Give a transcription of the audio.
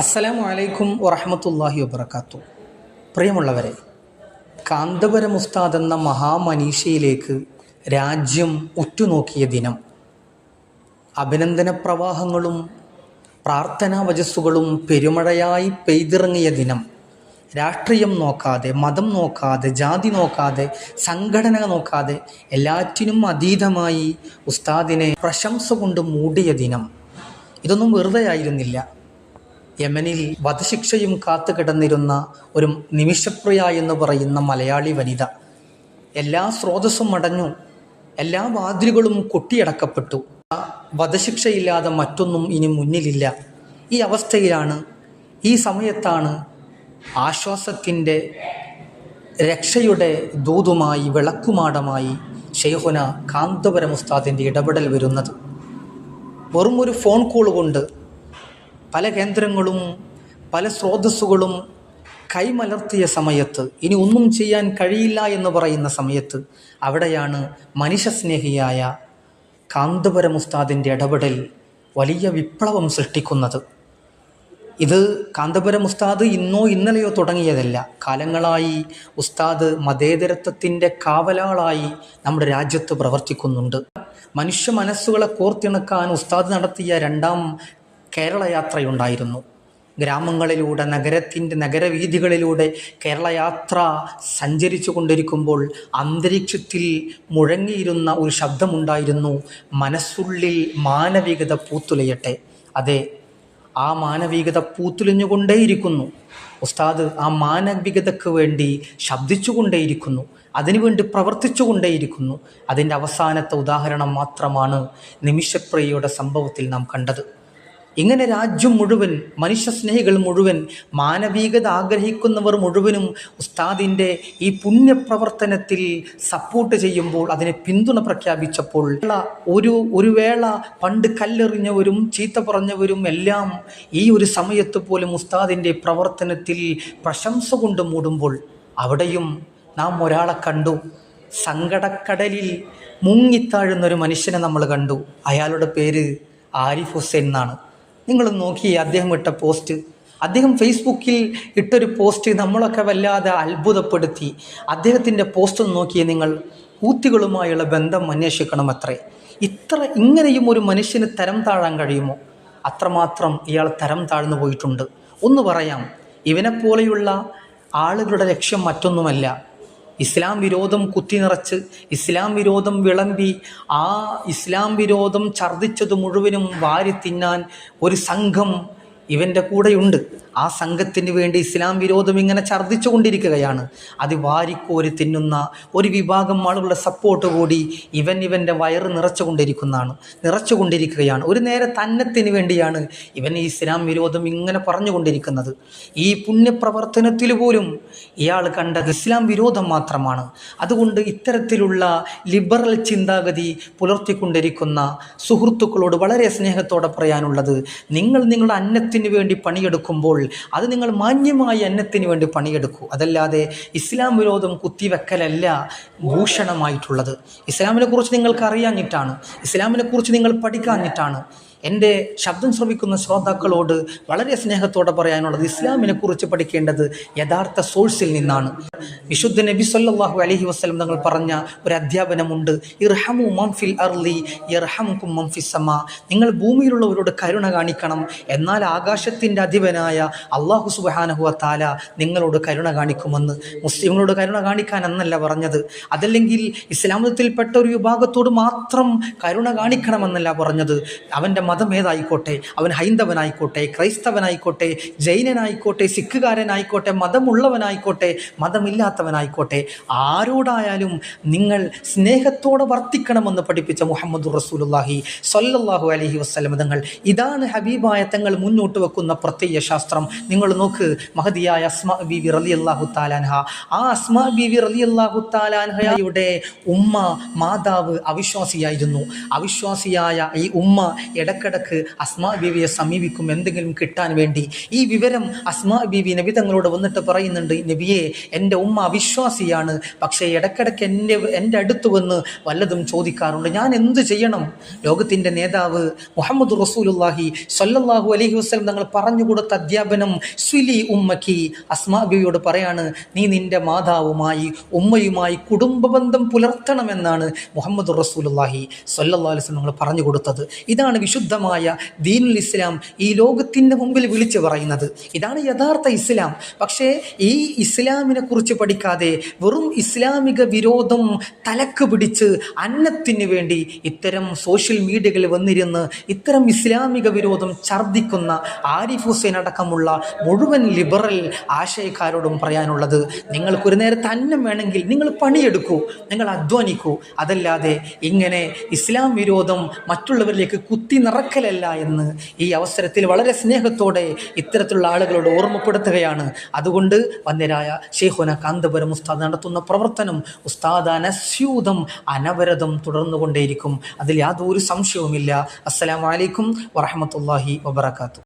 അസ്സലാമു അലൈക്കും വറഹ്മത്തുള്ളാഹി വബറകാത്തു. പ്രിയമുള്ളവരെ, കാന്തപുരം ഉസ്താദ് എന്ന മഹാമനീഷിയിലേക്ക് രാജ്യം ഉറ്റുനോക്കിയ ദിനം, അഭിനന്ദന പ്രവാഹങ്ങളും പ്രാർത്ഥനാ വചസ്സുകളും പെരുമഴയായി പെയ്തിറങ്ങിയ ദിനം, രാഷ്ട്രീയം നോക്കാതെ, മതം നോക്കാതെ, ജാതി നോക്കാതെ, സംഘടന നോക്കാതെ എല്ലാറ്റിനും അതീതമായി ഉസ്താദിനെ പ്രശംസ കൊണ്ട് മൂടിയ ദിനം. ഇതൊന്നും വെറുതെ ആയിരുന്നില്ല. യമനിൽ വധശിക്ഷയും കാത്തു കിടന്നിരുന്ന ഒരു നിമിഷപ്രിയ എന്ന് പറയുന്ന മലയാളി വനിത, എല്ലാ സ്രോതസ്സും അടഞ്ഞു, എല്ലാ വാതിലുകളും കൊട്ടിയടക്കപ്പെട്ടു. വധശിക്ഷയില്ലാതെ മറ്റൊന്നും ഇനി മുന്നിലില്ല. ഈ അവസ്ഥയിലാണ്, ഈ സമയത്താണ് ആശ്വാസത്തിൻ്റെ, രക്ഷയുടെ ദൂതുമായി, വിളക്കുമാടമായി ശൈഖുന കാന്തപുരം ഉസ്താദിൻ്റെ ഇടപെടൽ വരുന്നത്. വെറും ഒരു ഫോൺ കോൾ കൊണ്ട് പല കേന്ദ്രങ്ങളും പല സ്രോതസ്സുകളും കൈമലർത്തിയ സമയത്ത്, ഇനി ഒന്നും ചെയ്യാൻ കഴിയില്ല എന്ന് പറയുന്ന സമയത്ത്, അവിടെയാണ് മനുഷ്യസ്നേഹിയായ കാന്തപുരം ഉസ്താദിൻ്റെ ഇടപെടൽ വലിയ വിപ്ലവം സൃഷ്ടിക്കുന്നത്. ഇത് കാന്തപുരം ഉസ്താദ് ഇന്നോ ഇന്നലെയോ തുടങ്ങിയതല്ല. കാലങ്ങളായി ഉസ്താദ് മതേതരത്വത്തിൻ്റെ കാവലാളായി നമ്മുടെ രാജ്യത്ത് പ്രവർത്തിക്കുന്നുണ്ട്. മനുഷ്യ മനസ്സുകളെ കോർത്തിണക്കാൻ ഉസ്താദ് നടത്തിയ രണ്ടാം കേരള യാത്രയുണ്ടായിരുന്നു. ഗ്രാമങ്ങളിലൂടെ, നഗരവീഥികളിലൂടെ കേരളയാത്ര സഞ്ചരിച്ചു കൊണ്ടിരിക്കുമ്പോൾ അന്തരീക്ഷത്തിൽ മുഴങ്ങിയിരുന്ന ഒരു ശബ്ദമുണ്ടായിരുന്നു: മനസ്സുള്ളിൽ മാനവികത പൂത്തുലയട്ടെ. അതെ, ആ മാനവികത പൂത്തുലഞ്ഞുകൊണ്ടേയിരിക്കുന്നു. ഉസ്താദ് ആ മാനവികതയ്ക്ക് വേണ്ടി ശബ്ദിച്ചുകൊണ്ടേയിരിക്കുന്നു, അതിനുവേണ്ടി പ്രവർത്തിച്ചുകൊണ്ടേയിരിക്കുന്നു. അതിൻ്റെ അവസാനത്തെ ഉദാഹരണം മാത്രമാണ് നിമിഷപ്രിയയുടെ സംഭവത്തിൽ നാം കണ്ടത്. ഇങ്ങനെ രാജ്യം മുഴുവൻ, മനുഷ്യസ്നേഹികൾ മുഴുവൻ, മാനവികത ആഗ്രഹിക്കുന്നവർ മുഴുവനും ഉസ്താദിൻ്റെ ഈ പുണ്യപ്രവർത്തനത്തിൽ സപ്പോർട്ട് ചെയ്യുമ്പോൾ, അതിനെ പിന്തുണ പ്രഖ്യാപിച്ചപ്പോൾ, ഒരു വേള പണ്ട് കല്ലെറിഞ്ഞവരും ചീത്ത പറഞ്ഞവരും എല്ലാം ഈ ഒരു സമയത്ത് പോലും ഉസ്താദിൻ്റെ പ്രവർത്തനത്തിൽ പ്രശംസ കൊണ്ട് മൂടുമ്പോൾ, അവിടെയും നാം ഒരാളെ കണ്ടു. സങ്കടക്കടലിൽ മുങ്ങിത്താഴുന്നൊരു മനുഷ്യനെ നമ്മൾ കണ്ടു. അയാളുടെ പേര് ആരിഫ് ഹുസൈൻ എന്നാണ്. നിങ്ങൾ നോക്കി അദ്ദേഹം ഇട്ട പോസ്റ്റ്, അദ്ദേഹം ഫേസ്ബുക്കിൽ ഇട്ടൊരു പോസ്റ്റ് നമ്മളൊക്കെ വല്ലാതെ അത്ഭുതപ്പെടുത്തി. അദ്ദേഹത്തിൻ്റെ പോസ്റ്റ് നോക്കിയേ നിങ്ങൾ. ഹൂത്തികളുമായുള്ള ബന്ധം അന്വേഷിക്കണമത്രേ. ഇങ്ങനെയും ഒരു മനുഷ്യന് തരം താഴാൻ കഴിയുമോ? അത്രമാത്രം ഇയാൾ തരം താഴ്ന്നു പോയിട്ടുണ്ട്. ഒന്ന് പറയാം, ഇവനെപ്പോലെയുള്ള ആളുകളുടെ ലക്ഷ്യം മറ്റൊന്നുമല്ല. ഇസ്ലാം വിരോധം കുത്തിനിറച്ച്, ഇസ്ലാം വിരോധം വിളമ്പി, ആ ഇസ്ലാം വിരോധം ഛർദ്ദിച്ചത് മുഴുവനും വാരി തിന്നാൻ ഒരു സംഘം ഇവൻ്റെ കൂടെയുണ്ട്. ആ സംഘത്തിന് വേണ്ടി ഇസ്ലാം വിരോധം ഇങ്ങനെ ഛർദ്ദിച്ചു കൊണ്ടിരിക്കുകയാണ്. അത് വാരിക്കോരി തിന്നുന്ന ഒരു വിഭാഗം ആളുകളുടെ സപ്പോർട്ട് കൂടി ഇവൻ്റെ വയറ് നിറച്ചുകൊണ്ടിരിക്കുകയാണ്. ഒരു നേരെ തന്നത്തിന് വേണ്ടിയാണ് ഇവൻ ഈ ഇസ്ലാം വിരോധം ഇങ്ങനെ പറഞ്ഞുകൊണ്ടിരിക്കുന്നത്. ഈ പുണ്യപ്രവർത്തനത്തിൽ പോലും ഇയാൾ കണ്ടത് ഇസ്ലാം വിരോധം മാത്രമാണ്. അതുകൊണ്ട് ഇത്തരത്തിലുള്ള ലിബറൽ ചിന്താഗതി പുലർത്തിക്കൊണ്ടിരിക്കുന്ന സുഹൃത്തുക്കളോട് വളരെ സ്നേഹത്തോടെ പറയാനുള്ളത്: നിങ്ങൾ നിങ്ങളുടെ അന്നത്തിന് വേണ്ടി പണിയെടുക്കുമ്പോൾ അത് നിങ്ങൾ മാന്യമായ അന്നത്തിന് വേണ്ടി പണിയെടുക്കൂ. അതല്ലാതെ ഇസ്ലാം വിരോധം കുത്തിവെക്കലല്ല ഭൂഷണമായിട്ടുള്ളത്. ഇസ്ലാമിനെ കുറിച്ച് നിങ്ങൾക്ക് അറിയാഞ്ഞിട്ടാണ്, ഇസ്ലാമിനെ കുറിച്ച് നിങ്ങൾ പഠിക്കാഞ്ഞിട്ടാണ്. എൻ്റെ ശബ്ദം ശ്രവിക്കുന്ന ശ്രോതാക്കളോട് വളരെ സ്നേഹത്തോടെ പറയാനുള്ളത്: ഇസ്ലാമിനെ കുറിച്ച് പഠിക്കേണ്ടത് യഥാർത്ഥ സോഴ്സിൽ നിന്നാണ്. വിശുദ്ധ നബി സല്ലല്ലാഹു അലൈഹി വസല്ലം തങ്ങൾ പറഞ്ഞ ഒരു അധ്യാപനമുണ്ട്: ഇർഹമു മൻ ഫിൽ അർളി യർഹമുകും മൻ ഫിസ് സമാ. നിങ്ങൾ ഭൂമിയിലുള്ളവരോട് കരുണ കാണിക്കണം, എന്നാൽ ആകാശത്തിൻ്റെ അധിപനായ അല്ലാഹു സുബ്ഹാനഹു വ തആല നിങ്ങളോട് കരുണ കാണിക്കുമെന്ന്. മുസ്ലിങ്ങളോട് കരുണ കാണിക്കാൻ എന്നല്ല പറഞ്ഞത്. അതല്ലെങ്കിൽ ഇസ്ലാം മതത്തിൽപ്പെട്ട ഒരു വിഭാഗത്തോട് മാത്രം കരുണ കാണിക്കണമെന്നല്ല പറഞ്ഞത്. അവൻ്റെ മതം ഏതായിക്കോട്ടെ, അവൻ ഹൈന്ദവനായിക്കോട്ടെ, ക്രൈസ്തവനായിക്കോട്ടെ, ജൈനനായിക്കോട്ടെ, സിഖുകാരനായിക്കോട്ടെ, മതമുള്ളവനായിക്കോട്ടെ, മതമില്ലാത്തവനായിക്കോട്ടെ, ആരോടായാലും നിങ്ങൾ സ്നേഹത്തോടെ വർത്തിക്കണമെന്ന് പഠിപ്പിച്ച മുഹമ്മദുർ റസൂലുള്ളാഹി സ്വല്ലല്ലാഹു അലൈഹി വസല്ലം തങ്ങൾ. ഇതാണ് ഹബീബായ തങ്ങൾ മുന്നോട്ട് വെക്കുന്ന പ്രത്യയ ശാസ്ത്രം. നിങ്ങൾ നോക്ക്, മഹദിയായ അസ്മാ ബീവി റളിയല്ലാഹു തആല അൻഹ, ആ അസ്മാ ബീവി റളിയല്ലാഹു തആല അൻഹയുടെ ഉമ്മ, മാതാവ് അവിശ്വാസിയായിരുന്നു. അവിശ്വാസിയായ ഈ ഉമ്മ ഇടയ്ക്ക് ഇടക്കിടക്ക് അസ്മാ ബീവിയെ സമീപിക്കും എന്തെങ്കിലും കിട്ടാൻ വേണ്ടി. ഈ വിവരം അസ്മാ ബീവി നബി തങ്ങളോട് വന്നിട്ട് പറയുന്നുണ്ട്, നബിയെ, എൻ്റെ ഉമ്മ അവിശ്വാസിയാണ്, പക്ഷേ ഇടക്കിടക്ക് എൻ്റെ അടുത്ത് വന്ന് വല്ലതും ചോദിക്കാറുണ്ട്, ഞാൻ എന്ത് ചെയ്യണം? ലോകത്തിൻ്റെ നേതാവ് മുഹമ്മദ് റസൂലുള്ളാഹി സ്വല്ലല്ലാഹു അലൈഹി വസല്ലം തങ്ങൾ പറഞ്ഞു കൊടുത്ത അധ്യാപനം സ്വിലി ഉമ്മക്കി. അസ്മാ ബീവിയോട് പറയാണ്, നീ നിൻ്റെ മാതാവുമായി ഉമ്മയുമായി കുടുംബ ബന്ധം പുലർത്തണമെന്നാണ് മുഹമ്മദ് റസൂലുള്ളാഹി സ്വല്ലല്ലാഹു അലൈഹി വസല്ലം തങ്ങൾ പറഞ്ഞു കൊടുത്തത്. ഇതാണ് വിശുദ്ധമായ ദീനുൽ ഇസ്ലാം ഈ ലോകത്തിൻ്റെ മുമ്പിൽ വിളിച്ചു പറയുന്നത്. ഇതാണ് യഥാർത്ഥ ഇസ്ലാം. പക്ഷേ ഈ ഇസ്ലാമിനെ കുറിച്ച് പഠിക്കാതെ വെറും ഇസ്ലാമിക വിരോധം തലക്ക് പിടിച്ച് അന്നത്തിന് വേണ്ടി ഇത്തരം സോഷ്യൽ മീഡിയകളിൽ വന്നിരുന്ന് ഇത്തരം ഇസ്ലാമിക വിരോധം ഛർദ്ദിക്കുന്ന ആരിഫ് ഹുസൈൻ അടക്കമുള്ള മുഴുവൻ ലിബറൽ ആശയക്കാരോടും പറയാനുള്ളത്, നിങ്ങൾക്കൊരു നേരത്തെ അന്നം വേണമെങ്കിൽ നിങ്ങൾ പണിയെടുക്കൂ, നിങ്ങൾ അധ്വാനിക്കൂ, അതല്ലാതെ ഇങ്ങനെ ഇസ്ലാം വിരോധം മറ്റുള്ളവരിലേക്ക് കുത്തി നിറക്കലല്ല എന്ന് ഈ അവസരത്തിൽ വളരെ സ്നേഹത്തോടെ ഇത്തരത്തിലുള്ള ആളുകളോട് ഓർമ്മപ്പെടുത്തുകയാണ്. അതുകൊണ്ട് വന്യരായ ശൈഖുന കാന്തപുരം ഉസ്താദ് നടത്തുന്ന പ്രവർത്തനം ഉസ്താദ് അനസ്യൂതം അനവരതം തുടർന്നുകൊണ്ടേയിരിക്കും. അതിൽ യാതൊരു സംശയവുമില്ല. അസ്സലാമു അലൈക്കും വറഹ്മത്തുള്ളാഹി വബറകാതുഹു.